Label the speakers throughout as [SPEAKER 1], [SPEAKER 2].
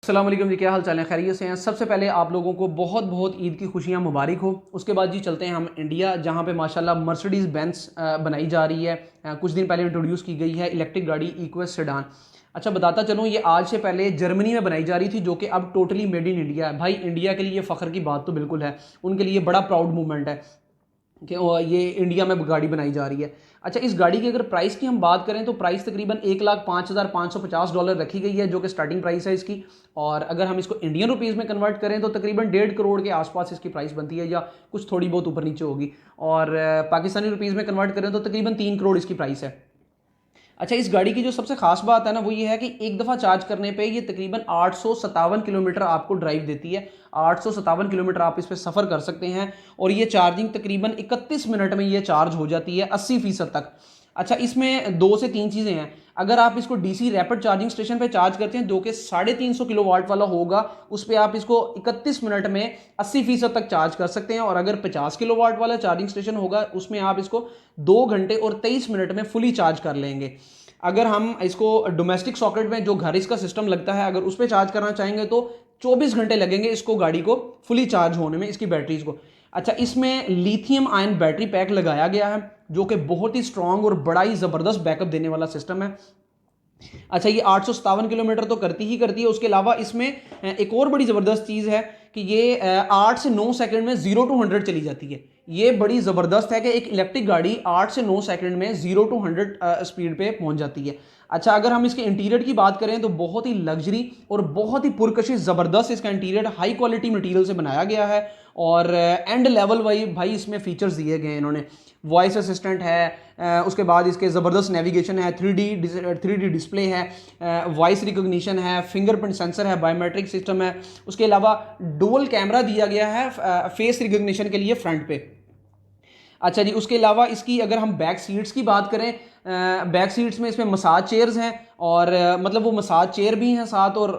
[SPEAKER 1] अस्सलाम वालेकुम जी, क्या हाल चाल है? खैरियत से हैं? सबसे पहले आप लोगों को बहुत बहुत ईद की खुशियां मुबारक हो। उसके बाद जी चलते हैं हम इंडिया, जहां पे माशाल्लाह मर्सिडीज़ बेंज बनाई जा रही है। कुछ दिन पहले इंट्रोड्यूस की गई है इलेक्ट्रिक गाड़ी इक्वेस सेडान। अच्छा बताता चलूँ, ये आज से पहले जर्मनी में बनाई जा रही थी, जो कि अब टोटली मेड इन इंडिया है। भाई इंडिया के लिए फ़ख्र की बात तो बिल्कुल है, उनके लिए बड़ा प्राउड मूवमेंट है कि ये इंडिया में गाड़ी बनाई जा रही है। अच्छा, इस गाड़ी की अगर प्राइस की हम बात करें तो प्राइस तकरीबन $1,05,550 रखी गई है, जो कि स्टार्टिंग प्राइस है इसकी। और अगर हम इसको इंडियन रुपीज़ में कन्वर्ट करें तो तकरीबन 1.5 करोड़ के आसपास इसकी प्राइस बनती है, या कुछ थोड़ी बहुत ऊपर नीचे होगी। और पाकिस्तानी रुपीज़ में कन्वर्ट करें तो तकरीबन 3 करोड़ इसकी प्राइस है। अच्छा, इस गाड़ी की जो सबसे खास बात है ना, वो ये है कि एक दफ़ा चार्ज करने पे ये तकरीबन 857 किलोमीटर आपको ड्राइव देती है। 857 किलोमीटर आप इस पर सफ़र कर सकते हैं, और ये चार्जिंग तकरीबन 31 मिनट में ये चार्ज हो जाती है 80% तक। अच्छा, इसमें 2 से 3 चीज़ें हैं। अगर आप इसको डीसी रैपिड चार्जिंग स्टेशन पे चार्ज करते हैं, जो कि 350 किलोवाट वाला होगा, उस पर आप इसको 31 मिनट में 80% तक चार्ज कर सकते हैं। और अगर 50 किलोवाट वाला चार्जिंग स्टेशन होगा, उसमें आप इसको 2 घंटे और 23 मिनट में फुली चार्ज कर लेंगे। अगर हम इसको डोमेस्टिक सॉकेट में, जो घर इसका सिस्टम लगता है, अगर उस पर चार्ज करना चाहेंगे तो 24 घंटे लगेंगे इसको, गाड़ी को फुली चार्ज होने में, इसकी बैटरीज को। अच्छा, इसमें लिथियम आयन बैटरी पैक लगाया गया है, जो कि बहुत ही स्ट्रांग और बड़ा ही ज़बरदस्त बैकअप देने वाला सिस्टम है। अच्छा, ये 857 किलोमीटर तो करती ही करती है। उसके अलावा इसमें एक और बड़ी ज़बरदस्त चीज़ है कि ये 8 से 9 सेकंड में 0 to 100 चली जाती है। ये बड़ी ज़बरदस्त है कि एक इलेक्ट्रिक गाड़ी 8 से 9 सेकंड में 0 to 100 स्पीड पे पहुंच जाती है। अच्छा, अगर हम इसके इंटीरियर की बात करें तो बहुत ही लग्जरी और बहुत ही पुरकशिश ज़बरदस्त इसका इंटीरियर हाई क्वालिटी मटेरियल से बनाया गया है। और एंड लेवल वाई भाई इसमें फीचर्स दिए गए हैं इन्होंने। वॉइस असिस्टेंट है, उसके बाद इसके ज़बरदस्त नेविगेशन है, 3D डिस्प्ले है, वॉइस रिकॉग्निशन है, फिंगरप्रिंट सेंसर है, बायोमेट्रिक सिस्टम है। उसके अलावा डुअल कैमरा दिया गया है फेस रिकॉग्निशन के लिए फ्रंट पे। अच्छा जी, उसके अलावा इसकी अगर हम बैक सीट्स की बात करें, बैक सीट्स में इसमें मसाज चेयर्स हैं, और मतलब वो मसाज चेयर भी हैं साथ। और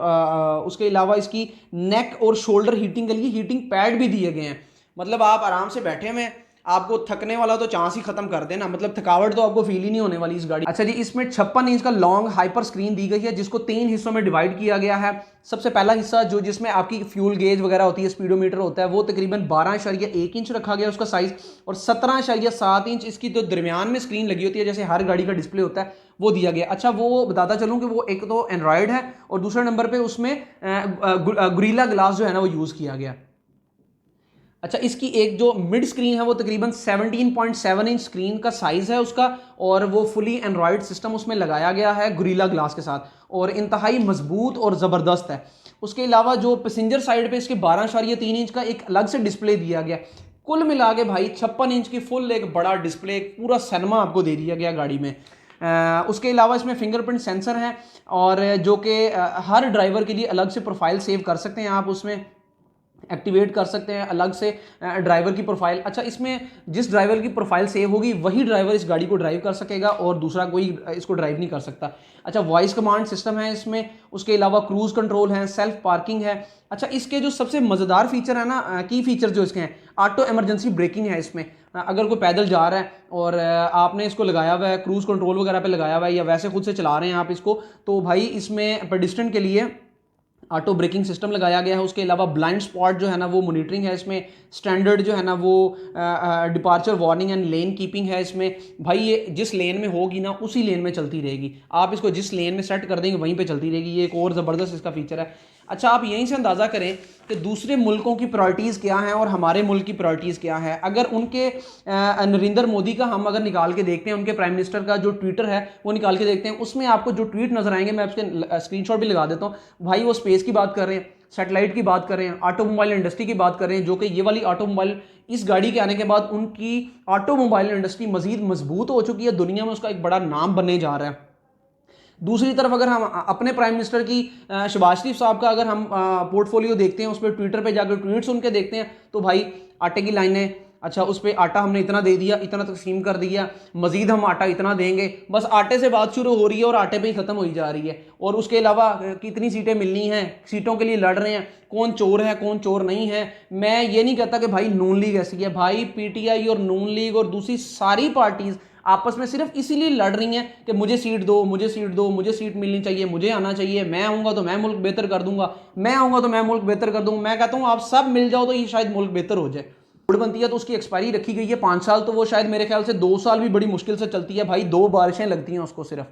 [SPEAKER 1] उसके अलावा इसकी नेक और शोल्डर हीटिंग के लिए हीटिंग पैड भी दिए गए हैं। मतलब आप आराम से बैठे हुए हैं, आपको थकने वाला तो चांस ही खत्म कर देना, मतलब थकावट तो आपको फील ही नहीं होने वाली इस गाड़ी। अच्छा जी, इसमें 56 इंच का लॉन्ग हाइपर स्क्रीन दी गई है, जिसको 3 हिस्सों में डिवाइड किया गया है। सबसे पहला हिस्सा जो जिसमें आपकी फ्यूल गेज वगैरह होती है, स्पीडोमीटर होता है, वो तकरीबन 12.1 इंच रखा गया उसका साइज। और 17.7 इंच इसकी जो दरमियान में स्क्रीन लगी होती है, जैसे हर गाड़ी का डिस्प्ले होता है, वो दिया गया। अच्छा, वो बताता चलूँ कि वो एक तो एंड्रॉयड है, और दूसरे नंबर पर उसमें गुरिल्ला ग्लास जो है ना, वो यूज़ किया गया। अच्छा, इसकी एक जो मिड स्क्रीन है वो तकरीबन 17.7 इंच स्क्रीन का साइज है उसका, और वो फुली एंड्रॉयड सिस्टम उसमें लगाया गया है गुरिल्ला ग्लास के साथ, और इंतहाई मजबूत और ज़बरदस्त है। उसके अलावा जो पैसेंजर साइड पे इसके 12.3 इंच का एक अलग से डिस्प्ले दिया गया। कुल मिला के भाई 56 इंच की फुल एक बड़ा डिस्प्ले, एक पूरा सिनेमा आपको दे दिया गया गाड़ी में। उसके अलावा इसमें फिंगरप्रिंट सेंसर है, और जो कि हर ड्राइवर के लिए अलग से प्रोफाइल सेव कर सकते हैं, आप उसमें एक्टिवेट कर सकते हैं अलग से ड्राइवर की प्रोफाइल। अच्छा, इसमें जिस ड्राइवर की प्रोफाइल सेव होगी वही ड्राइवर इस गाड़ी को ड्राइव कर सकेगा, और दूसरा कोई इसको ड्राइव नहीं कर सकता। अच्छा, वॉइस कमांड सिस्टम है इसमें। उसके अलावा क्रूज कंट्रोल है, सेल्फ पार्किंग है। अच्छा, इसके जो सबसे मज़ेदार फीचर है ना, की फीचर जो इसके हैं, ऑटो इमरजेंसी ब्रेकिंग है इसमें। अगर कोई पैदल जा रहा है और आपने इसको लगाया हुआ है, क्रूज कंट्रोल वगैरह पे लगाया हुआ है, या वैसे खुद से चला रहे हैं आप इसको, तो भाई इसमें पेडिस्ट्रियन के लिए ऑटो ब्रेकिंग सिस्टम लगाया गया है। उसके अलावा ब्लाइंड स्पॉट जो है ना, वो मॉनिटरिंग है इसमें। स्टैंडर्ड जो है ना, वो departure warning and lane keeping है इसमें। भाई ये जिस लेन में होगी ना, उसी लेन में चलती रहेगी। आप इसको जिस लेन में सेट कर देंगे वहीं पे चलती रहेगी। ये एक और ज़बरदस्त इसका फीचर है। अच्छा, आप यहीं से अंदाज़ा करें कि दूसरे मुल्कों की प्रायोरिटीज़ क्या हैं और हमारे मुल्क की प्रायोरिटीज़ क्या है। अगर उनके नरेंद्र मोदी का हम अगर निकाल के देखते हैं, उनके प्राइम मिनिस्टर का जो ट्विटर है वो निकाल के देखते हैं, उसमें आपको जो ट्वीट नजर आएंगे, मैं उसके स्क्रीनशॉट भी लगा देता हूँ। भाई वो स्पेस की बात कर रहे हैं, सैटेलाइट की बात कर रहे हैं, ऑटोमोबाइल इंडस्ट्री की बात कर रहे हैं, जो कि ये वाली ऑटोमोबाइल इस गाड़ी के आने के बाद उनकी ऑटोमोबाइल इंडस्ट्री मजीद मजबूत हो चुकी है, दुनिया में उसका एक बड़ा नाम बनने जा रहा है। दूसरी तरफ अगर हम अपने प्राइम मिनिस्टर की शहबाज शरीफ साहब का अगर हम पोर्टफोलियो देखते हैं, उस पर ट्विटर पे जाकर ट्वीट्स उनके देखते हैं, तो भाई आटे की लाइनें, अच्छा उस पर आटा हमने इतना दे दिया, इतना तकसीम कर दिया, मजीद हम आटा इतना देंगे, बस आटे से बात शुरू हो रही है और आटे पे ही ख़त्म हो जा रही है। और उसके अलावा कितनी सीटें मिलनी हैं, सीटों के लिए लड़ रहे हैं, कौन चोर है कौन चोर नहीं है। मैं ये नहीं कहता कि भाई नून लीग ऐसी है, भाई पीटीआई और नून लीग और दूसरी सारी पार्टीज़ आपस में सिर्फ इसीलिए लड़ रही हैं कि मुझे सीट दो, मुझे सीट दो, मुझे सीट मिलनी चाहिए, मुझे आना चाहिए, मैं आऊँगा तो मैं मुल्क बेहतर कर दूंगा, मैं आऊँगा तो मैं मुल्क बेहतर कर दूंगा। मैं कहता हूँ आप सब मिल जाओ तो ये शायद मुल्क बेहतर हो जाए। रोड बनती है तो उसकी एक्सपायरी रखी गई है 5 साल, तो वो शायद मेरे ख्याल से 2 साल भी बड़ी मुश्किल से चलती है भाई। 2 बारिशें लगती हैं उसको सिर्फ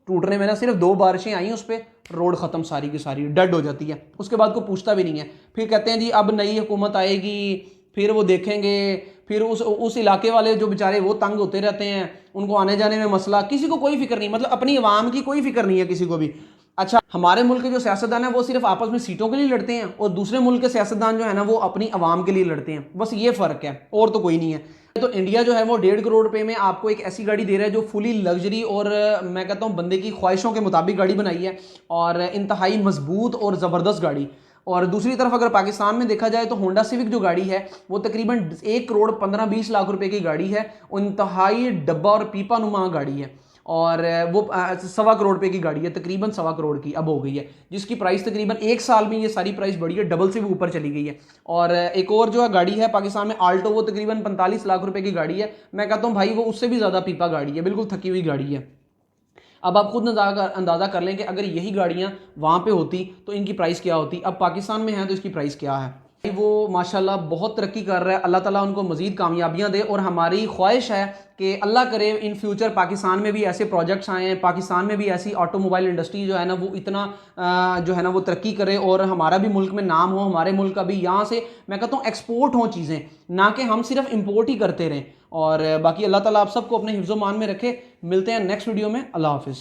[SPEAKER 1] टूटने में ना, सिर्फ 2 बारिशें आई उस पर, रोड खत्म सारी की सारी डेड हो जाती है। उसके बाद को पूछता भी नहीं है। फिर कहते हैं जी अब नई हुकूमत आएगी, फिर वो देखेंगे, फिर उस इलाके वाले जो बेचारे वो तंग होते रहते हैं, उनको आने जाने में मसला, किसी को कोई फिक्र नहीं, मतलब अपनी आवाम की कोई फिक्र नहीं है किसी को भी। अच्छा, हमारे मुल्क के जो सियासतदान है वो सिर्फ आपस में सीटों के लिए लड़ते हैं और दूसरे मुल्क के सियासतदान जो है ना वो अपनी आवाम के लिए लड़ते हैं, बस ये फ़र्क है और तो कोई नहीं है। तो इंडिया जो है वो 1.5 करोड़ रुपए में आपको एक ऐसी गाड़ी दे रहा है जो फुली लग्जरी और मैं कहता हूँ बंदे की ख्वाहिशों के मुताबिक गाड़ी बनाई है और इंतहाई मजबूत और ज़बरदस्त गाड़ी। और दूसरी तरफ अगर पाकिस्तान में देखा जाए तो होंडा सिविक जो गाड़ी है वो तकरीबन 1 करोड़ 15-20 लाख रुपए की गाड़ी है, इंतहाई डब्बा और पीपा नुमा गाड़ी है और वो 1.25 करोड़ रुपए की गाड़ी है, तकरीबन 1.25 करोड़ की अब हो गई है, जिसकी प्राइस तकरीबन 1 साल में ये सारी प्राइस बढ़ी है, डबल से भी ऊपर चली गई है। और एक और जो है गाड़ी है पाकिस्तान में आल्टो, वो तकरीबन 45 लाख रुपए की गाड़ी है। मैं कहता हूँ भाई वो उससे भी ज़्यादा पीपा गाड़ी है, बिल्कुल थकी हुई गाड़ी है। अब आप खुद अंदाज़ा कर लें कि अगर यही गाड़ियाँ वहाँ पे होती तो इनकी प्राइस क्या होती। अब पाकिस्तान में है तो इसकी प्राइस क्या है। वो माशाल्लाह बहुत तरक्की कर रहा है, अल्लाह ताला उनको मज़ीद कामयाबियाँ दे और हमारी ख्वाहिश है कि अल्लाह करे इन फ्यूचर पाकिस्तान में भी ऐसे प्रोजेक्ट्स आए हैं, पाकिस्तान में भी ऐसी ऑटोमोबाइल इंडस्ट्री जो है ना वो इतना जो है ना वो तरक्की करे और हमारा भी मुल्क में नाम हो, हमारे मुल्क का भी यहाँ से मैं कहता हूँ एक्सपोर्ट हो चीज़ें, ना कि हम सिर्फ इम्पोर्ट ही करते रहें। और बाकी अल्लाह ताला आप सबको अपने हिफ्ज़-ओ-मान में रखे। मिलते हैं नेक्स्ट वीडियो में। अल्लाह हाफिज़।